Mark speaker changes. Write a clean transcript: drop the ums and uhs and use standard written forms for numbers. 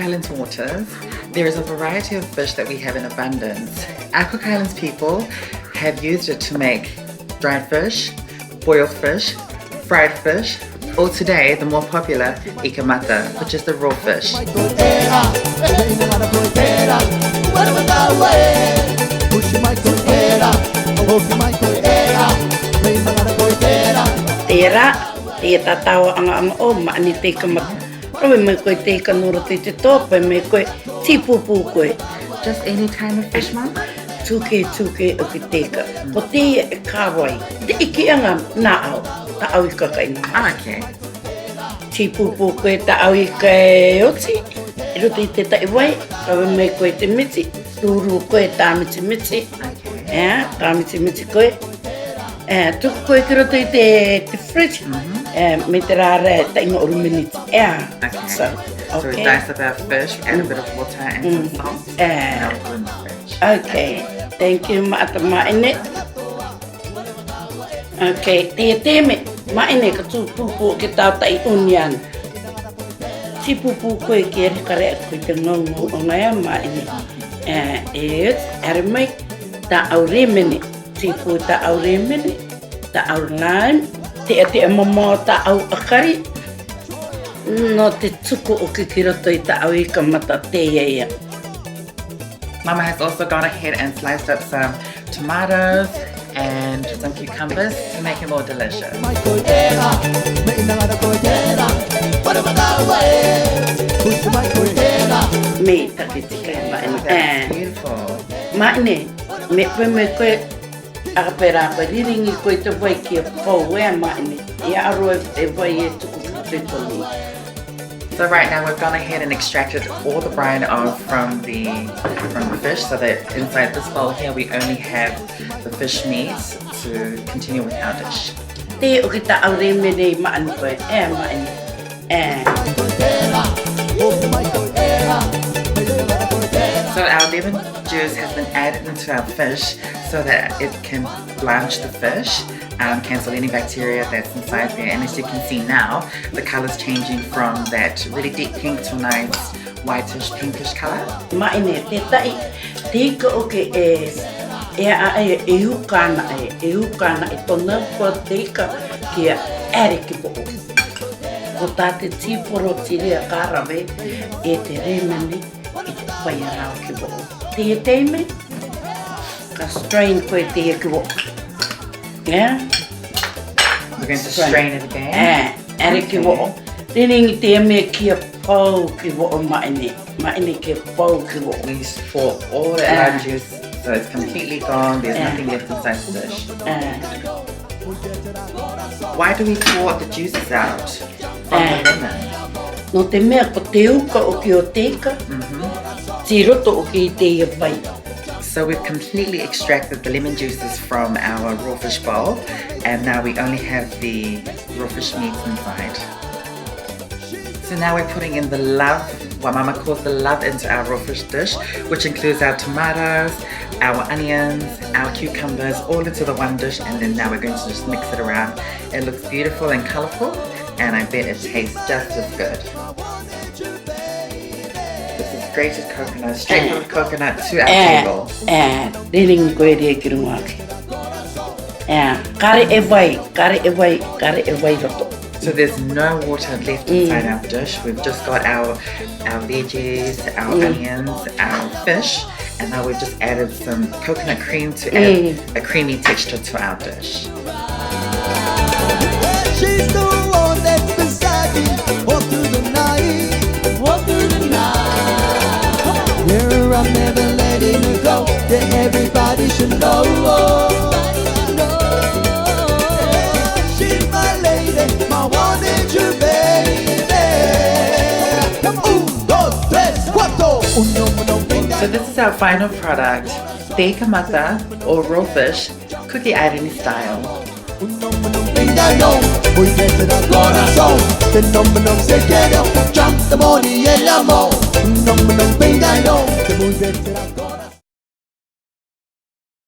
Speaker 1: Islands waters, there is a variety of fish that we have in abundance. Our Cook Islands people have used it to make dried fish, boiled fish, fried fish, or today the more popular Ika Mata, which is the raw fish.
Speaker 2: Te tatawa ang o maani te kamat. Oi me koe te kanura te tope me koe tipupu koe.
Speaker 1: Just any kind of fish, Mum?
Speaker 2: Tuke o ki teka. Po te e kawai. Te iki anga na au. Ta au I kakaina.
Speaker 1: Okay.
Speaker 2: Tipupu koe ta au I kai oti. Iro te tai wai. Kawe me koe te miti. Ruru koe ta miti.
Speaker 1: Okay.
Speaker 2: Ta miti koe. Tuku koe kiro te fridge. Me te rare ta inga oru minutes.
Speaker 1: Okay.
Speaker 2: So
Speaker 1: we dice up our fish, add a bit of water and some salt. And I'll put in the fridge.
Speaker 2: Okay. Thank you, Mata Maine. Okay. Te me. Maine ka tupupu ki tau tai onion. Tipupu koe ki kare koe te ngongo o ngai maine. Armai ta auremene. Tipu ta auremene. Ta aurlan. Te mama ta au akari. No te tuku o ki roto I ta au Ika Mata te ia.
Speaker 1: Mama has also gone ahead and sliced up some tomatoes and some cucumbers to make it more delicious.
Speaker 2: Me takitika maine.
Speaker 1: That's beautiful.
Speaker 2: Maine, me koe akapera pariringi koe te wai ki pau wea maine. Ia aroe e wai e tuku te toni.
Speaker 1: So right now we've gone ahead and extracted all the brine off from the fish, so that inside this bowl here we only have the fish meat to continue with our dish.
Speaker 2: Te o ki ta aure me nei maani koe, maani.
Speaker 1: So our lemon juice has been added into our fish so that it can blanch the fish, cancel any bacteria that's inside there. And as you can see now, the color's changing from that really deep pink to a nice whitish pinkish color.
Speaker 2: Maine, te tai, te ka o ke e hukana e tona po te ka kia ere ki po o. Ko tā te tīporo tiri a karawe e te remeni I te whai arau ki po o. Te teime, ka strain koe te ki po. Yeah?
Speaker 1: We're going to strain it again.
Speaker 2: Ere ki po. Tēnei te me kia pau ki po o maine. Maine kia pau ki po.
Speaker 1: We pour all the lime juice so it's completely gone, there's nothing left inside the dish. Why do we pour the juices out from the lemon?
Speaker 2: No te mea ko te uka o ki o teka, ti roto o ki te ia vai.
Speaker 1: So we've completely extracted the lemon juices from our raw fish bowl, and now we only have the raw fish meats inside. So now we're putting in the love, what Mama calls the love, into our raw fish dish, which includes our tomatoes, our onions, our cucumbers, all into the one dish, and then now we're going to just mix it around. It looks beautiful and colorful, and I bet it tastes just as good. This is grated coconut, straight from the coconut to our table.
Speaker 2: Rening koe rea ki runga aki. Kare e vai roto.
Speaker 1: So there's no water left inside our dish. We've just got our veggies, our onions, our fish, and now we've just added some coconut cream to add a creamy texture to our dish.
Speaker 3: She's the one that's beside me, walk through the night, walk through the night. Here I'm never letting her go, that everybody should know. She's my lady, my one and true baby.
Speaker 1: So this is our final product, the Ika Mata or raw fish, Kuki Airani style.
Speaker 3: Muy desde el corazón, fenómeno se quiero, jump the money y el amor. No, no, venga, no, que muy desde el corazón.